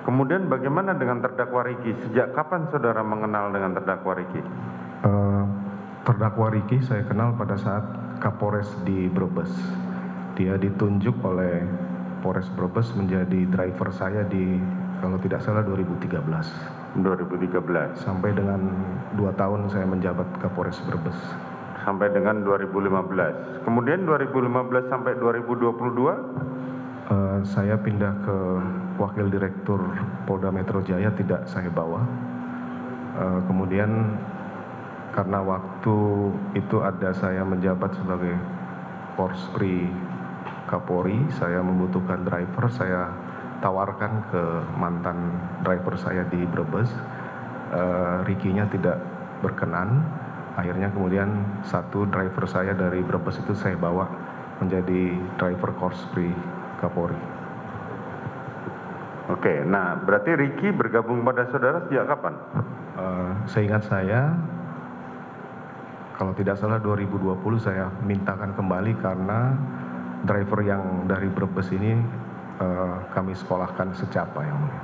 Kemudian bagaimana dengan terdakwa Riki? Sejak kapan saudara mengenal dengan terdakwa Riki? Terdakwa Riki saya kenal pada saat Kapolres di Brebes. Dia ditunjuk oleh Polres Brebes menjadi driver saya di, kalau tidak salah, 2013. 2013. Sampai dengan 2 tahun saya menjabat Kapolres Brebes. Sampai dengan 2015. Kemudian 2015 sampai 2022? Saya pindah ke Wakil Direktur Polda Metro Jaya, tidak saya bawa. Kemudian karena waktu itu ada saya menjabat sebagai Korspri Kapolri, saya membutuhkan driver, saya tawarkan ke mantan driver saya di Brebes. Rikinya tidak berkenan, akhirnya kemudian satu driver saya dari Brebes itu saya bawa menjadi driver Korspri Kapolri. Oke, nah berarti Riki bergabung pada saudara sejak kapan? Seingat saya, kalau tidak salah 2020 saya mintakan kembali karena driver yang dari Brebes ini kami sekolahkan secapa yang mulia.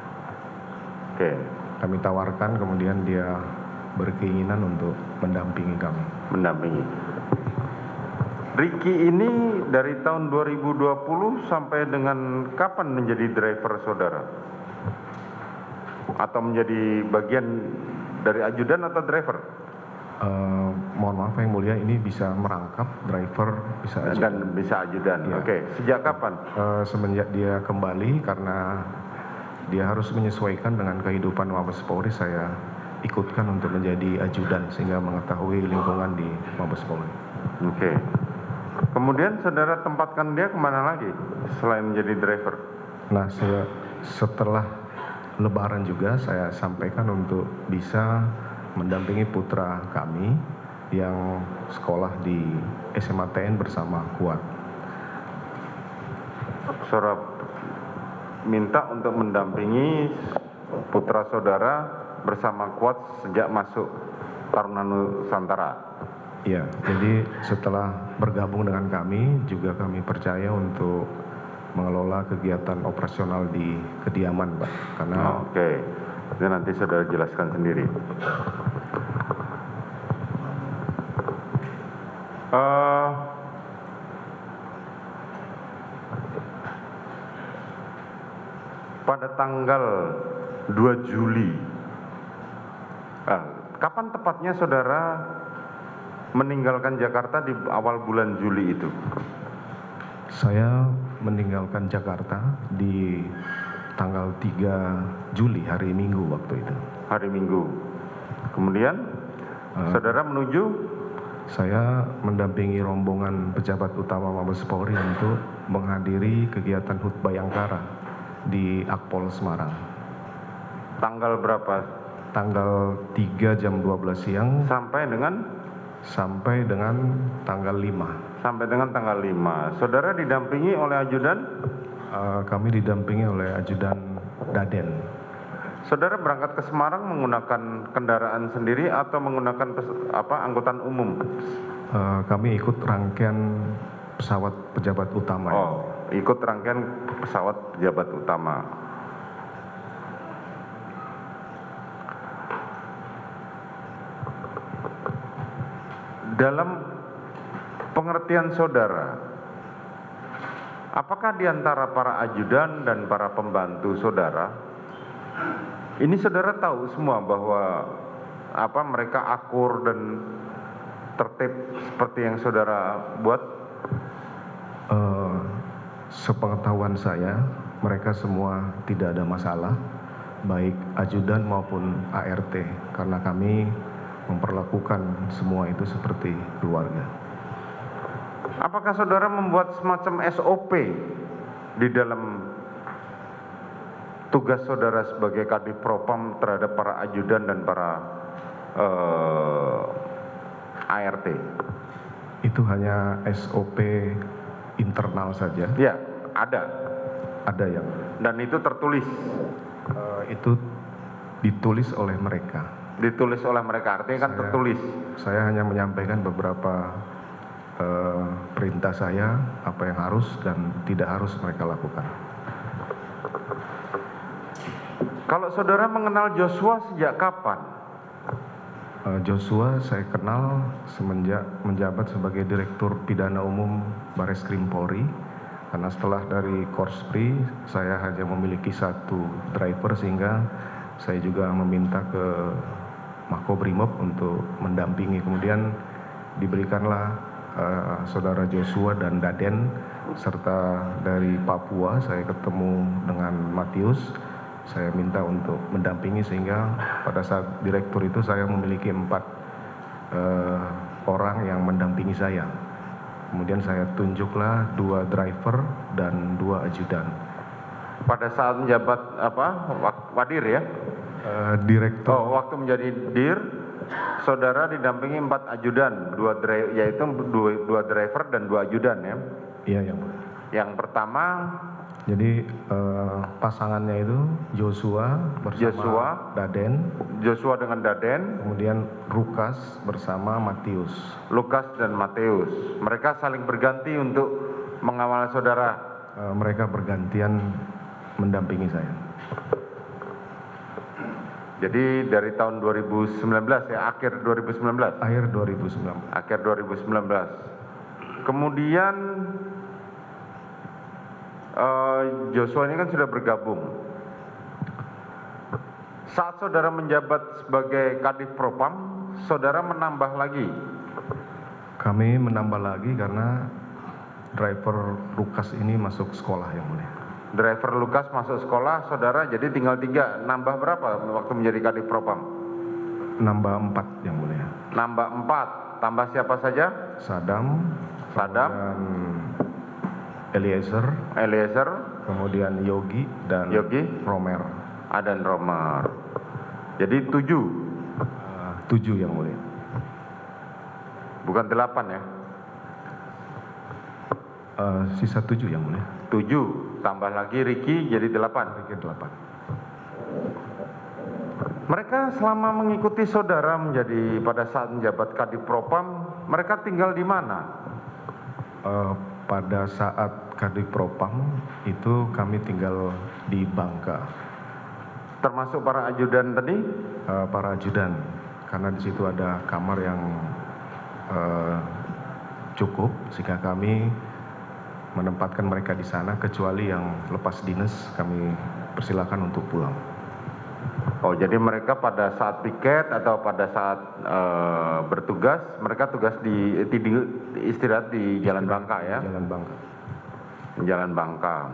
Oke. Kami tawarkan, kemudian dia berkeinginan untuk mendampingi kami. Mendampingi. Riki ini dari tahun 2020 sampai dengan kapan menjadi driver saudara? Atau menjadi bagian dari ajudan atau driver? Mohon maaf yang mulia, ini bisa merangkap driver, bisa ajudan. Dan bisa ajudan. Ya. Oke, sejak kapan? Semenjak dia kembali, karena dia harus menyesuaikan dengan kehidupan Mabes Polri, saya ikutkan untuk menjadi ajudan sehingga mengetahui lingkungan di Mabes Polri. Oke. Kemudian saudara tempatkan dia kemana lagi selain menjadi driver? Nah, setelah Lebaran juga saya sampaikan untuk bisa mendampingi putra kami yang sekolah di SMA TN bersama Kuat. Saudara minta untuk mendampingi putra saudara bersama Kuat sejak masuk Taruna Nusantara. Ya, jadi setelah bergabung dengan kami, juga kami percaya untuk mengelola kegiatan operasional di kediaman, Pak. Karena Oke, itu nanti saudara jelaskan sendiri. Pada tanggal 2 Juli, kapan tepatnya saudara meninggalkan Jakarta di awal bulan Juli itu? saya meninggalkan Jakarta di tanggal 3 Juli, hari Minggu waktu itu. Hari Minggu. Kemudian saudara menuju? Saya mendampingi rombongan pejabat utama Mabes Polri untuk menghadiri kegiatan HUT Bayangkara di Akpol Semarang. Tanggal berapa? Tanggal 3 jam 12 siang sampai dengan tanggal 5. Sampai dengan tanggal 5. Saudara didampingi oleh ajudan? Kami didampingi oleh ajudan Daden. Saudara berangkat ke Semarang menggunakan kendaraan sendiri atau menggunakan angkutan umum? Kami ikut rangkaian pesawat pejabat utama. Oh, ikut rangkaian pesawat pejabat utama. Dalam pengertian saudara, apakah di antara para ajudan dan para pembantu saudara, ini saudara tahu semua bahwa mereka akur dan tertib seperti yang saudara buat? Sepengetahuan saya, mereka semua tidak ada masalah, baik ajudan maupun ART, karena kami memperlakukan semua itu seperti keluarga. Apakah saudara membuat semacam SOP di dalam tugas saudara sebagai Kadifropam terhadap para ajudan dan para ART? Itu hanya SOP internal saja. Ya, ada. Ada yang. Dan itu tertulis? Itu ditulis oleh mereka. Ditulis oleh mereka, artinya kan tertulis. Saya hanya menyampaikan beberapa perintah saya, apa yang harus dan tidak harus mereka lakukan. Kalau saudara mengenal Joshua sejak kapan? Joshua saya kenal semenjak menjabat sebagai Direktur Pidana Umum Bareskrim Polri. Karena setelah dari Korspri, saya hanya memiliki satu driver sehingga saya juga meminta ke Makobrimob untuk mendampingi. Kemudian diberikanlah saudara Joshua dan Daden, serta dari Papua saya ketemu dengan Matius. Saya minta untuk mendampingi sehingga pada saat direktur itu saya memiliki 4 orang yang mendampingi saya. Kemudian saya tunjuklah 2 driver dan 2 ajudan. Pada saat menjabat Wadir ya? Direktur. Oh, waktu menjadi Dir, saudara didampingi 4 ajudan, yaitu 2 driver dan 2 ajudan ya? Iya, yang mulia. Yang pertama, jadi pasangannya itu Joshua bersama Daden. Joshua dengan Daden, Kemudian Lukas bersama Matius. Lukas dan Matius. Mereka saling berganti untuk mengawal saudara. Mereka bergantian mendampingi saya. Jadi dari tahun 2019 ya, akhir 2019. Akhir 2019. Akhir 2019. Kemudian Joshua ini kan sudah bergabung. Saat saudara menjabat sebagai Kadif Propam, saudara menambah lagi. Kami menambah lagi karena driver Lukas ini masuk sekolah, yang mulia. Driver Lukas masuk sekolah, saudara jadi tinggal 3. Nambah berapa waktu menjadi Kadif Propam? Nambah 4, yang mulia. Nambah 4. Tambah siapa saja? Sadam, kemudian Eliezer, kemudian Yogi dan Romer. Dan Romer. Jadi 7. 7, yang mulia. Bukan 8 ya? Sisa 7, yang mulia. 7. Tambah lagi Ricky jadi 8. Ricky 8. Mereka selama mengikuti saudara menjadi pada saat menjabat Kadif Propam, mereka tinggal di mana? Pada saat Kadif Propam itu kami tinggal di Bangka. Termasuk para ajudan tadi? Para ajudan, karena di situ ada kamar yang cukup sehingga kami menempatkan mereka di sana, kecuali yang lepas dinas kami persilakan untuk pulang. Oh, jadi mereka pada saat piket atau pada saat bertugas, mereka tugas di istirahat di Jalan Bangka ya? Jalan Bangka. Jalan Bangka.